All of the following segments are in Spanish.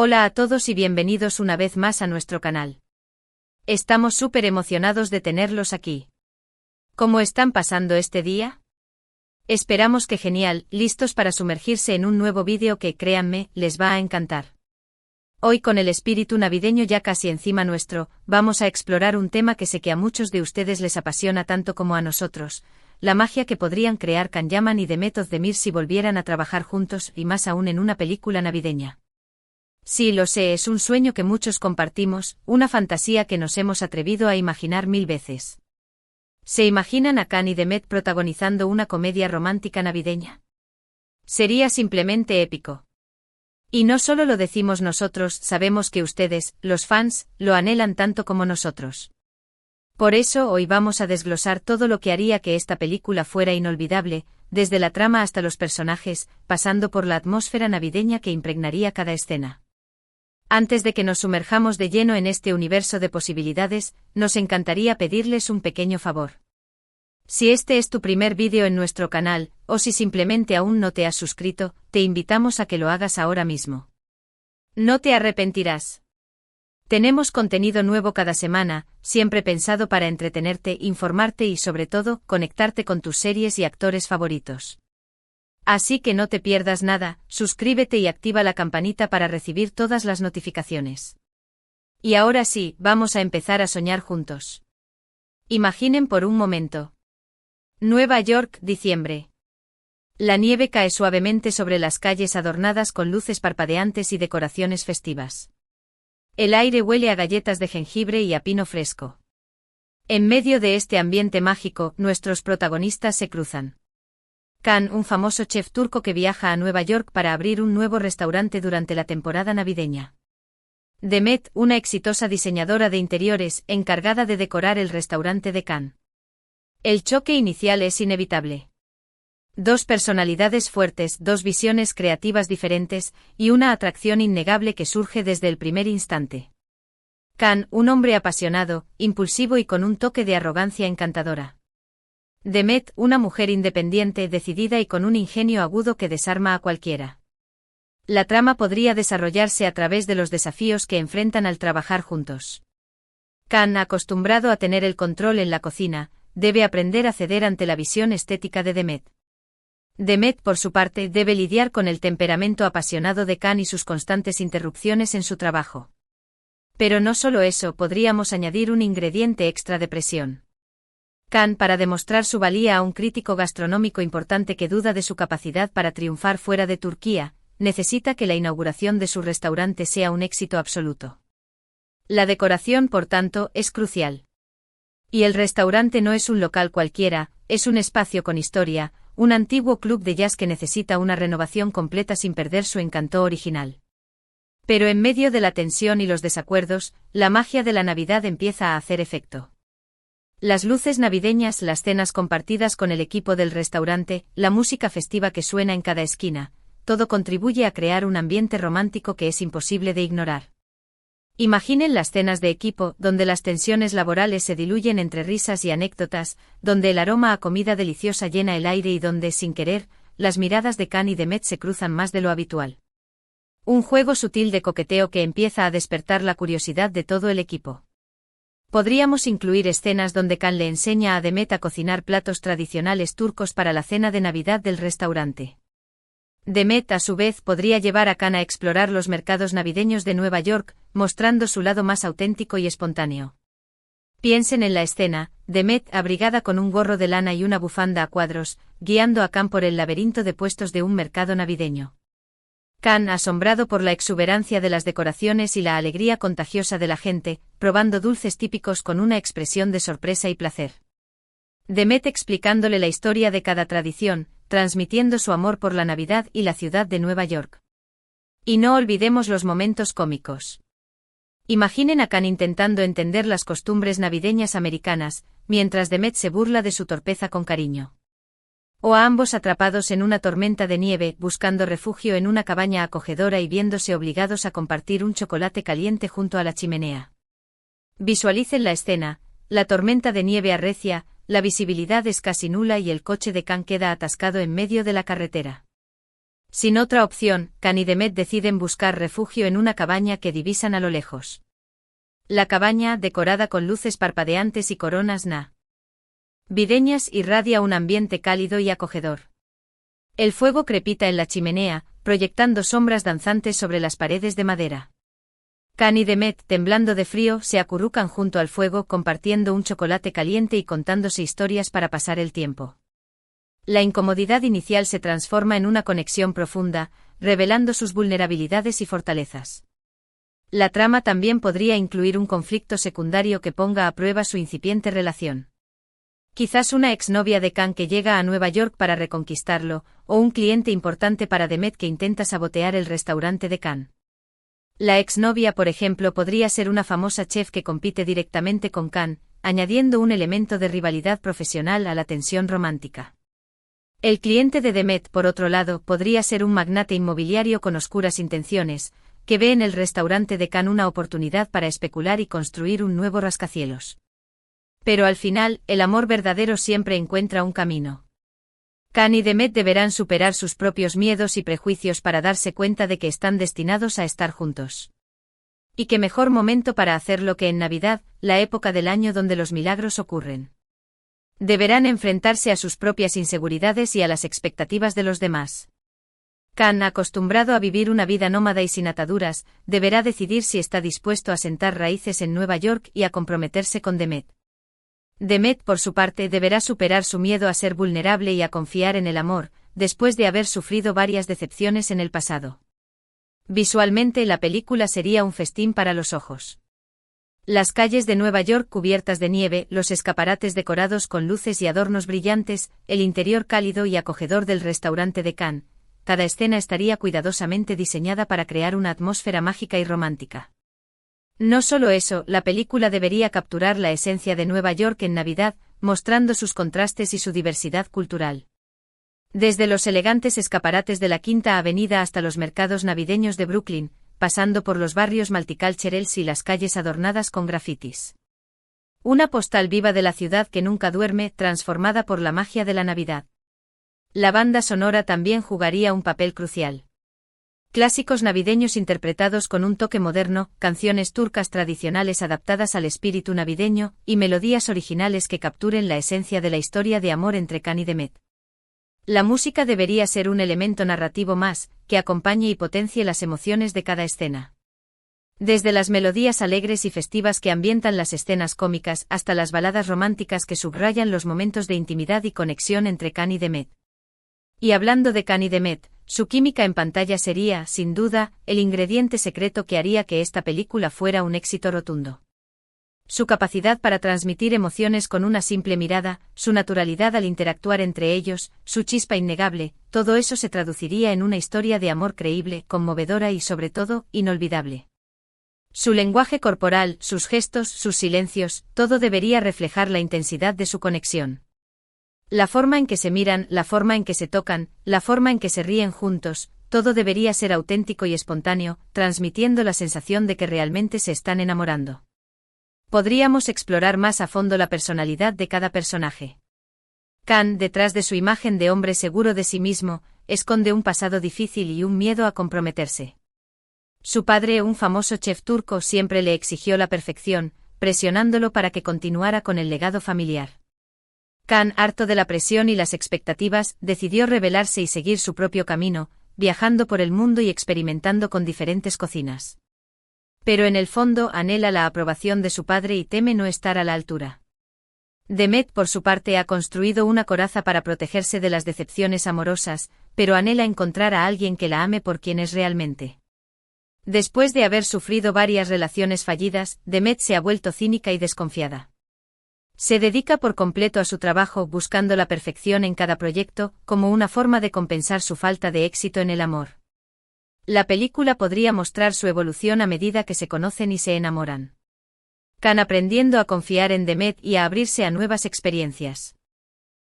Hola a todos y bienvenidos una vez más a nuestro canal. Estamos súper emocionados de tenerlos aquí. ¿Cómo están pasando este día? Esperamos que genial, listos para sumergirse en un nuevo vídeo que, créanme, les va a encantar. Hoy, con el espíritu navideño ya casi encima nuestro, vamos a explorar un tema que sé que a muchos de ustedes les apasiona tanto como a nosotros: la magia que podrían crear Can Yaman y Demet Özdemir si volvieran a trabajar juntos, y más aún en una película navideña. Sí, lo sé, es un sueño que muchos compartimos, una fantasía que nos hemos atrevido a imaginar 1000 veces. ¿Se imaginan a Can y Demet protagonizando una comedia romántica navideña? Sería simplemente épico. Y no solo lo decimos nosotros, sabemos que ustedes, los fans, lo anhelan tanto como nosotros. Por eso hoy vamos a desglosar todo lo que haría que esta película fuera inolvidable, desde la trama hasta los personajes, pasando por la atmósfera navideña que impregnaría cada escena. Antes de que nos sumerjamos de lleno en este universo de posibilidades, nos encantaría pedirles un pequeño favor. Si este es tu primer vídeo en nuestro canal, o si simplemente aún no te has suscrito, te invitamos a que lo hagas ahora mismo. No te arrepentirás. Tenemos contenido nuevo cada semana, siempre pensado para entretenerte, informarte y sobre todo, conectarte con tus series y actores favoritos. Así que no te pierdas nada, suscríbete y activa la campanita para recibir todas las notificaciones. Y ahora sí, vamos a empezar a soñar juntos. Imaginen por un momento. Nueva York, diciembre. La nieve cae suavemente sobre las calles adornadas con luces parpadeantes y decoraciones festivas. El aire huele a galletas de jengibre y a pino fresco. En medio de este ambiente mágico, nuestros protagonistas se cruzan. Can, un famoso chef turco que viaja a Nueva York para abrir un nuevo restaurante durante la temporada navideña. Demet, una exitosa diseñadora de interiores, encargada de decorar el restaurante de Can. El choque inicial es inevitable. Dos personalidades fuertes, dos visiones creativas diferentes, y una atracción innegable que surge desde el primer instante. Can, un hombre apasionado, impulsivo y con un toque de arrogancia encantadora. Demet, una mujer independiente, decidida y con un ingenio agudo que desarma a cualquiera. La trama podría desarrollarse a través de los desafíos que enfrentan al trabajar juntos. Can, acostumbrado a tener el control en la cocina, debe aprender a ceder ante la visión estética de Demet. Demet, por su parte, debe lidiar con el temperamento apasionado de Can y sus constantes interrupciones en su trabajo. Pero no solo eso, podríamos añadir un ingrediente extra de presión. Can, para demostrar su valía a un crítico gastronómico importante que duda de su capacidad para triunfar fuera de Turquía, necesita que la inauguración de su restaurante sea un éxito absoluto. La decoración, por tanto, es crucial. Y el restaurante no es un local cualquiera, es un espacio con historia, un antiguo club de jazz que necesita una renovación completa sin perder su encanto original. Pero en medio de la tensión y los desacuerdos, la magia de la Navidad empieza a hacer efecto. Las luces navideñas, las cenas compartidas con el equipo del restaurante, la música festiva que suena en cada esquina, todo contribuye a crear un ambiente romántico que es imposible de ignorar. Imaginen las cenas de equipo, donde las tensiones laborales se diluyen entre risas y anécdotas, donde el aroma a comida deliciosa llena el aire y donde, sin querer, las miradas de Can y Demet se cruzan más de lo habitual. Un juego sutil de coqueteo que empieza a despertar la curiosidad de todo el equipo. Podríamos incluir escenas donde Can le enseña a Demet a cocinar platos tradicionales turcos para la cena de Navidad del restaurante. Demet, a su vez, podría llevar a Can a explorar los mercados navideños de Nueva York, mostrando su lado más auténtico y espontáneo. Piensen en la escena: Demet, abrigada con un gorro de lana y una bufanda a cuadros, guiando a Can por el laberinto de puestos de un mercado navideño. Can, asombrado por la exuberancia de las decoraciones y la alegría contagiosa de la gente, probando dulces típicos con una expresión de sorpresa y placer. Demet explicándole la historia de cada tradición, transmitiendo su amor por la Navidad y la ciudad de Nueva York. Y no olvidemos los momentos cómicos. Imaginen a Can intentando entender las costumbres navideñas americanas, mientras Demet se burla de su torpeza con cariño. O a ambos atrapados en una tormenta de nieve, buscando refugio en una cabaña acogedora y viéndose obligados a compartir un chocolate caliente junto a la chimenea. Visualicen la escena: la tormenta de nieve arrecia, la visibilidad es casi nula y el coche de Can queda atascado en medio de la carretera. Sin otra opción, Khan y Demet deciden buscar refugio en una cabaña que divisan a lo lejos. La cabaña, decorada con luces parpadeantes y coronas navideñas, irradia un ambiente cálido y acogedor. El fuego crepita en la chimenea, proyectando sombras danzantes sobre las paredes de madera. Khan y Demet, temblando de frío, se acurrucan junto al fuego compartiendo un chocolate caliente y contándose historias para pasar el tiempo. La incomodidad inicial se transforma en una conexión profunda, revelando sus vulnerabilidades y fortalezas. La trama también podría incluir un conflicto secundario que ponga a prueba su incipiente relación. Quizás una exnovia de Khan que llega a Nueva York para reconquistarlo, o un cliente importante para Demet que intenta sabotear el restaurante de Khan. La exnovia, por ejemplo, podría ser una famosa chef que compite directamente con Khan, añadiendo un elemento de rivalidad profesional a la tensión romántica. El cliente de Demet, por otro lado, podría ser un magnate inmobiliario con oscuras intenciones, que ve en el restaurante de Khan una oportunidad para especular y construir un nuevo rascacielos. Pero al final, el amor verdadero siempre encuentra un camino. Khan y Demet deberán superar sus propios miedos y prejuicios para darse cuenta de que están destinados a estar juntos. Y qué mejor momento para hacerlo que en Navidad, la época del año donde los milagros ocurren. Deberán enfrentarse a sus propias inseguridades y a las expectativas de los demás. Khan, acostumbrado a vivir una vida nómada y sin ataduras, deberá decidir si está dispuesto a sentar raíces en Nueva York y a comprometerse con Demet. Demet, por su parte, deberá superar su miedo a ser vulnerable y a confiar en el amor, después de haber sufrido varias decepciones en el pasado. Visualmente, la película sería un festín para los ojos. Las calles de Nueva York cubiertas de nieve, los escaparates decorados con luces y adornos brillantes, el interior cálido y acogedor del restaurante de Khan, cada escena estaría cuidadosamente diseñada para crear una atmósfera mágica y romántica. No solo eso, la película debería capturar la esencia de Nueva York en Navidad, mostrando sus contrastes y su diversidad cultural. Desde los elegantes escaparates de la Quinta Avenida hasta los mercados navideños de Brooklyn, pasando por los barrios multiculturales y las calles adornadas con grafitis. Una postal viva de la ciudad que nunca duerme, transformada por la magia de la Navidad. La banda sonora también jugaría un papel crucial. Clásicos navideños interpretados con un toque moderno, canciones turcas tradicionales adaptadas al espíritu navideño, y melodías originales que capturen la esencia de la historia de amor entre Khan y Demet. La música debería ser un elemento narrativo más, que acompañe y potencie las emociones de cada escena. Desde las melodías alegres y festivas que ambientan las escenas cómicas hasta las baladas románticas que subrayan los momentos de intimidad y conexión entre Khan y Demet. Y hablando de Khan y Demet, su química en pantalla sería, sin duda, el ingrediente secreto que haría que esta película fuera un éxito rotundo. Su capacidad para transmitir emociones con una simple mirada, su naturalidad al interactuar entre ellos, su chispa innegable, todo eso se traduciría en una historia de amor creíble, conmovedora y sobre todo, inolvidable. Su lenguaje corporal, sus gestos, sus silencios, todo debería reflejar la intensidad de su conexión. La forma en que se miran, la forma en que se tocan, la forma en que se ríen juntos, todo debería ser auténtico y espontáneo, transmitiendo la sensación de que realmente se están enamorando. Podríamos explorar más a fondo la personalidad de cada personaje. Khan, detrás de su imagen de hombre seguro de sí mismo, esconde un pasado difícil y un miedo a comprometerse. Su padre, un famoso chef turco, siempre le exigió la perfección, presionándolo para que continuara con el legado familiar. Khan, harto de la presión y las expectativas, decidió rebelarse y seguir su propio camino, viajando por el mundo y experimentando con diferentes cocinas. Pero en el fondo anhela la aprobación de su padre y teme no estar a la altura. Demet, por su parte, ha construido una coraza para protegerse de las decepciones amorosas, pero anhela encontrar a alguien que la ame por quien es realmente. Después de haber sufrido varias relaciones fallidas, Demet se ha vuelto cínica y desconfiada. Se dedica por completo a su trabajo buscando la perfección en cada proyecto, como una forma de compensar su falta de éxito en el amor. La película podría mostrar su evolución a medida que se conocen y se enamoran. Khan aprendiendo a confiar en Demet y a abrirse a nuevas experiencias.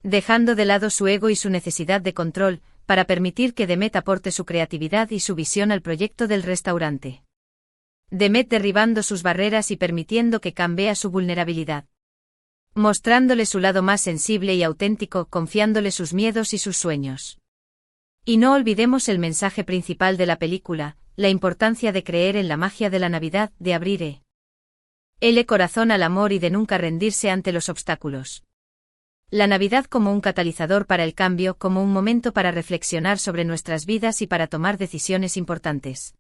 Dejando de lado su ego y su necesidad de control, para permitir que Demet aporte su creatividad y su visión al proyecto del restaurante. Demet derribando sus barreras y permitiendo que Khan vea su vulnerabilidad. Mostrándole su lado más sensible y auténtico, confiándole sus miedos y sus sueños. Y no olvidemos el mensaje principal de la película, la importancia de creer en la magia de la Navidad, de abrir el corazón al amor y de nunca rendirse ante los obstáculos. La Navidad como un catalizador para el cambio, como un momento para reflexionar sobre nuestras vidas y para tomar decisiones importantes.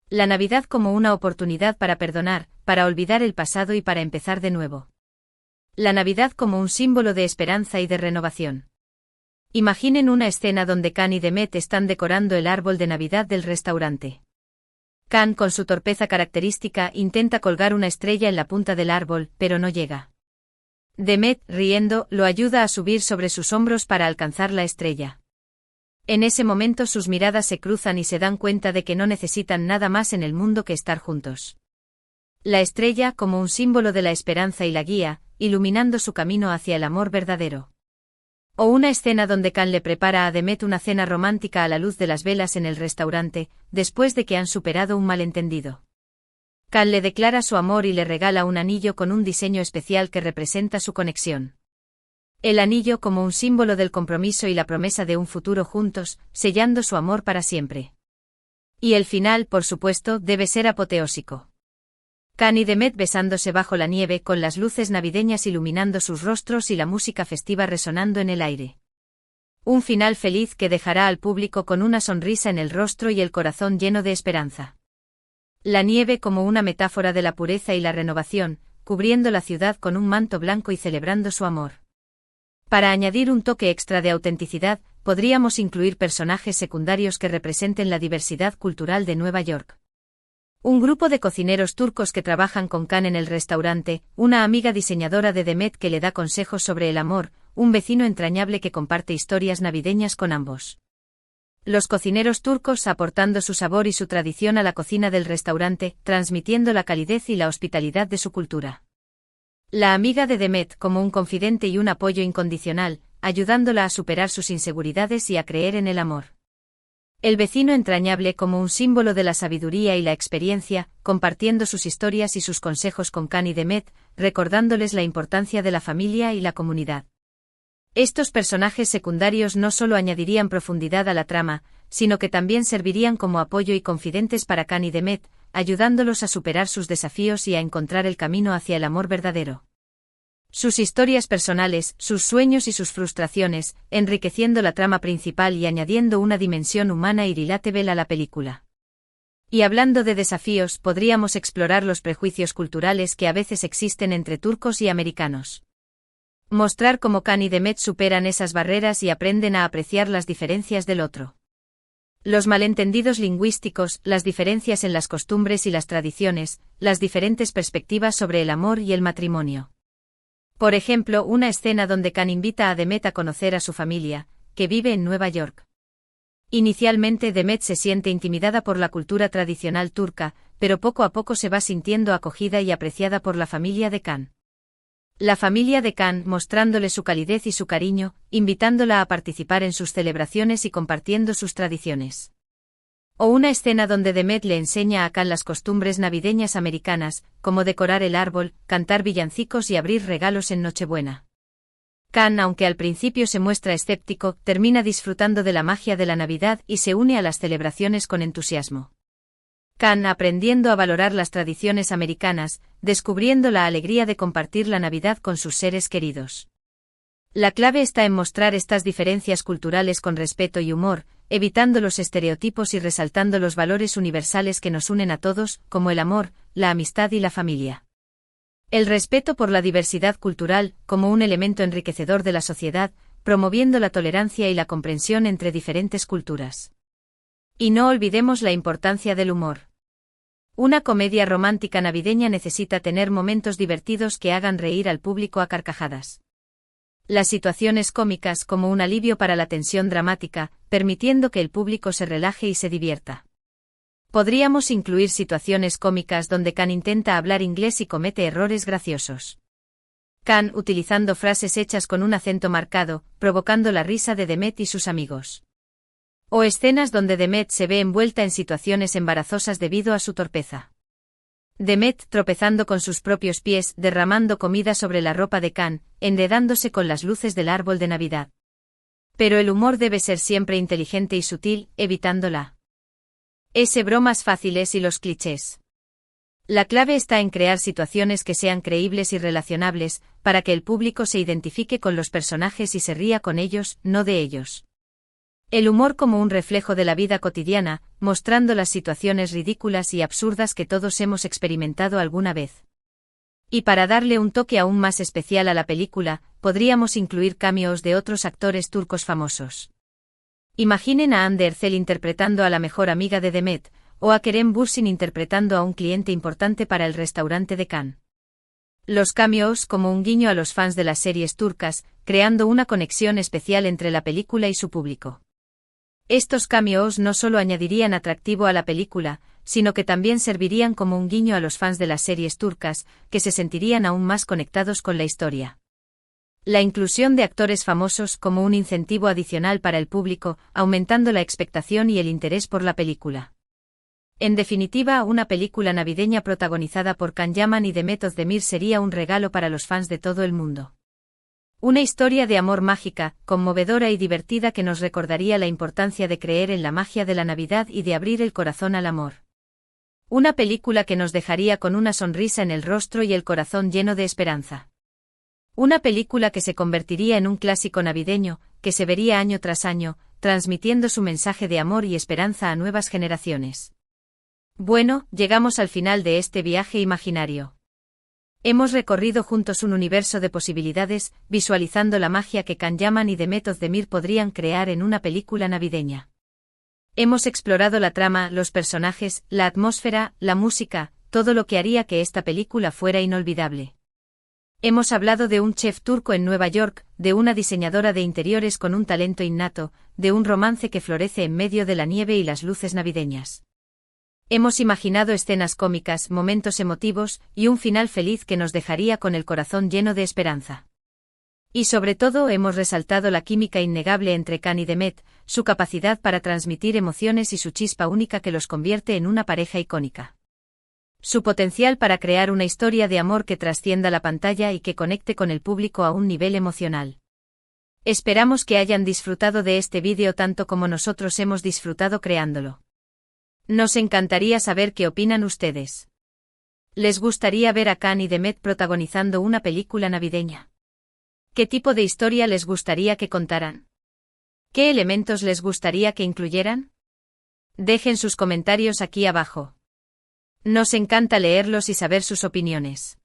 La Navidad como una oportunidad para perdonar, para olvidar el pasado y para empezar de nuevo. La Navidad como un símbolo de esperanza y de renovación. Imaginen una escena donde Can y Demet están decorando el árbol de Navidad del restaurante. Can, con su torpeza característica, intenta colgar una estrella en la punta del árbol, pero no llega. Demet, riendo, lo ayuda a subir sobre sus hombros para alcanzar la estrella. En ese momento sus miradas se cruzan y se dan cuenta de que no necesitan nada más en el mundo que estar juntos. La estrella como un símbolo de la esperanza y la guía, iluminando su camino hacia el amor verdadero. O una escena donde Can le prepara a Demet una cena romántica a la luz de las velas en el restaurante, después de que han superado un malentendido. Can le declara su amor y le regala un anillo con un diseño especial que representa su conexión. El anillo como un símbolo del compromiso y la promesa de un futuro juntos, sellando su amor para siempre. Y el final, por supuesto, debe ser apoteósico. Can y Demet besándose bajo la nieve con las luces navideñas iluminando sus rostros y la música festiva resonando en el aire. Un final feliz que dejará al público con una sonrisa en el rostro y el corazón lleno de esperanza. La nieve como una metáfora de la pureza y la renovación, cubriendo la ciudad con un manto blanco y celebrando su amor. Para añadir un toque extra de autenticidad, podríamos incluir personajes secundarios que representen la diversidad cultural de Nueva York. Un grupo de cocineros turcos que trabajan con Can en el restaurante, una amiga diseñadora de Demet que le da consejos sobre el amor, un vecino entrañable que comparte historias navideñas con ambos. Los cocineros turcos aportando su sabor y su tradición a la cocina del restaurante, transmitiendo la calidez y la hospitalidad de su cultura. La amiga de Demet como un confidente y un apoyo incondicional, ayudándola a superar sus inseguridades y a creer en el amor. El vecino entrañable como un símbolo de la sabiduría y la experiencia, compartiendo sus historias y sus consejos con Can y Demet, recordándoles la importancia de la familia y la comunidad. Estos personajes secundarios no solo añadirían profundidad a la trama, sino que también servirían como apoyo y confidentes para Can y Demet, ayudándolos a superar sus desafíos y a encontrar el camino hacia el amor verdadero. Sus historias personales, sus sueños y sus frustraciones, enriqueciendo la trama principal y añadiendo una dimensión humana y relatable a la película. Y hablando de desafíos, podríamos explorar los prejuicios culturales que a veces existen entre turcos y americanos. Mostrar cómo Can y Demet superan esas barreras y aprenden a apreciar las diferencias del otro. Los malentendidos lingüísticos, las diferencias en las costumbres y las tradiciones, las diferentes perspectivas sobre el amor y el matrimonio. Por ejemplo, una escena donde Can invita a Demet a conocer a su familia, que vive en Nueva York. Inicialmente Demet se siente intimidada por la cultura tradicional turca, pero poco a poco se va sintiendo acogida y apreciada por la familia de Can. La familia de Can mostrándole su calidez y su cariño, invitándola a participar en sus celebraciones y compartiendo sus tradiciones. O una escena donde Demet le enseña a Can las costumbres navideñas americanas, como decorar el árbol, cantar villancicos y abrir regalos en Nochebuena. Can, aunque al principio se muestra escéptico, termina disfrutando de la magia de la Navidad y se une a las celebraciones con entusiasmo. Can aprendiendo a valorar las tradiciones americanas, descubriendo la alegría de compartir la Navidad con sus seres queridos. La clave está en mostrar estas diferencias culturales con respeto y humor, evitando los estereotipos y resaltando los valores universales que nos unen a todos, como el amor, la amistad y la familia. El respeto por la diversidad cultural, como un elemento enriquecedor de la sociedad, promoviendo la tolerancia y la comprensión entre diferentes culturas. Y no olvidemos la importancia del humor. Una comedia romántica navideña necesita tener momentos divertidos que hagan reír al público a carcajadas. Las situaciones cómicas como un alivio para la tensión dramática, permitiendo que el público se relaje y se divierta. Podríamos incluir situaciones cómicas donde Can intenta hablar inglés y comete errores graciosos. Can utilizando frases hechas con un acento marcado, provocando la risa de Demet y sus amigos. O escenas donde Demet se ve envuelta en situaciones embarazosas debido a su torpeza. Demet tropezando con sus propios pies, derramando comida sobre la ropa de Can, enredándose con las luces del árbol de Navidad. Pero el humor debe ser siempre inteligente y sutil, evitándola. Bromas fáciles y los clichés. La clave está en crear situaciones que sean creíbles y relacionables, para que el público se identifique con los personajes y se ría con ellos, no de ellos. El humor como un reflejo de la vida cotidiana, mostrando las situaciones ridículas y absurdas que todos hemos experimentado alguna vez. Y para darle un toque aún más especial a la película, podríamos incluir cameos de otros actores turcos famosos. Imaginen a Hande Erçel interpretando a la mejor amiga de Demet, o a Kerem Bürsin interpretando a un cliente importante para el restaurante de Cannes. Los cameos como un guiño a los fans de las series turcas, creando una conexión especial entre la película y su público. Estos cameos no solo añadirían atractivo a la película, sino que también servirían como un guiño a los fans de las series turcas, que se sentirían aún más conectados con la historia. La inclusión de actores famosos como un incentivo adicional para el público, aumentando la expectación y el interés por la película. En definitiva, una película navideña protagonizada por Can Yaman y Demet Özdemir sería un regalo para los fans de todo el mundo. Una historia de amor mágica, conmovedora y divertida que nos recordaría la importancia de creer en la magia de la Navidad y de abrir el corazón al amor. Una película que nos dejaría con una sonrisa en el rostro y el corazón lleno de esperanza. Una película que se convertiría en un clásico navideño, que se vería año tras año, transmitiendo su mensaje de amor y esperanza a nuevas generaciones. Bueno, llegamos al final de este viaje imaginario. Hemos recorrido juntos un universo de posibilidades, visualizando la magia que Can Yaman y Demet Özdemir podrían crear en una película navideña. Hemos explorado la trama, los personajes, la atmósfera, la música, todo lo que haría que esta película fuera inolvidable. Hemos hablado de un chef turco en Nueva York, de una diseñadora de interiores con un talento innato, de un romance que florece en medio de la nieve y las luces navideñas. Hemos imaginado escenas cómicas, momentos emotivos, y un final feliz que nos dejaría con el corazón lleno de esperanza. Y sobre todo hemos resaltado la química innegable entre Can y Demet, su capacidad para transmitir emociones y su chispa única que los convierte en una pareja icónica. Su potencial para crear una historia de amor que trascienda la pantalla y que conecte con el público a un nivel emocional. Esperamos que hayan disfrutado de este vídeo tanto como nosotros hemos disfrutado creándolo. Nos encantaría saber qué opinan ustedes. ¿Les gustaría ver a Can y Demet protagonizando una película navideña? ¿Qué tipo de historia les gustaría que contaran? ¿Qué elementos les gustaría que incluyeran? Dejen sus comentarios aquí abajo. Nos encanta leerlos y saber sus opiniones.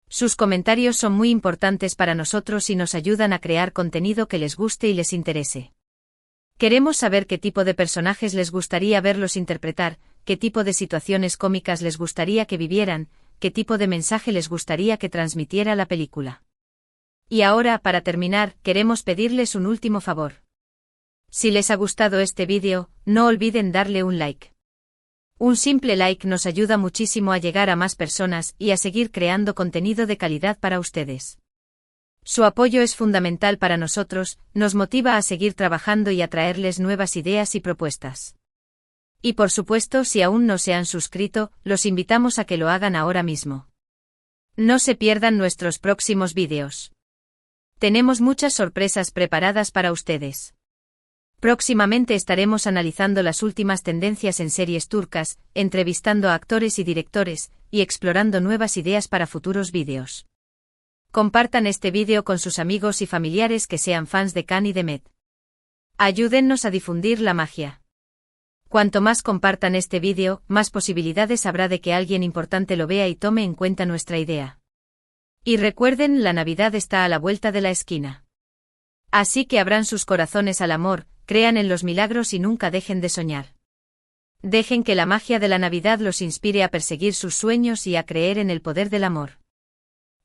Sus comentarios son muy importantes para nosotros y nos ayudan a crear contenido que les guste y les interese. Queremos saber qué tipo de personajes les gustaría verlos interpretar, qué tipo de situaciones cómicas les gustaría que vivieran, qué tipo de mensaje les gustaría que transmitiera la película. Y ahora, para terminar, queremos pedirles un último favor. Si les ha gustado este vídeo, no olviden darle un like. Un simple like nos ayuda muchísimo a llegar a más personas y a seguir creando contenido de calidad para ustedes. Su apoyo es fundamental para nosotros, nos motiva a seguir trabajando y a traerles nuevas ideas y propuestas. Y por supuesto, si aún no se han suscrito, los invitamos a que lo hagan ahora mismo. No se pierdan nuestros próximos vídeos. Tenemos muchas sorpresas preparadas para ustedes. Próximamente estaremos analizando las últimas tendencias en series turcas, entrevistando a actores y directores, y explorando nuevas ideas para futuros vídeos. Compartan este vídeo con sus amigos y familiares que sean fans de Can y Demet. Ayúdennos a difundir la magia. Cuanto más compartan este vídeo, más posibilidades habrá de que alguien importante lo vea y tome en cuenta nuestra idea. Y recuerden, la Navidad está a la vuelta de la esquina. Así que abran sus corazones al amor, crean en los milagros y nunca dejen de soñar. Dejen que la magia de la Navidad los inspire a perseguir sus sueños y a creer en el poder del amor.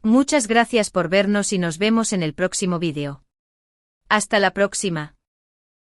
Muchas gracias por vernos y nos vemos en el próximo vídeo. Hasta la próxima.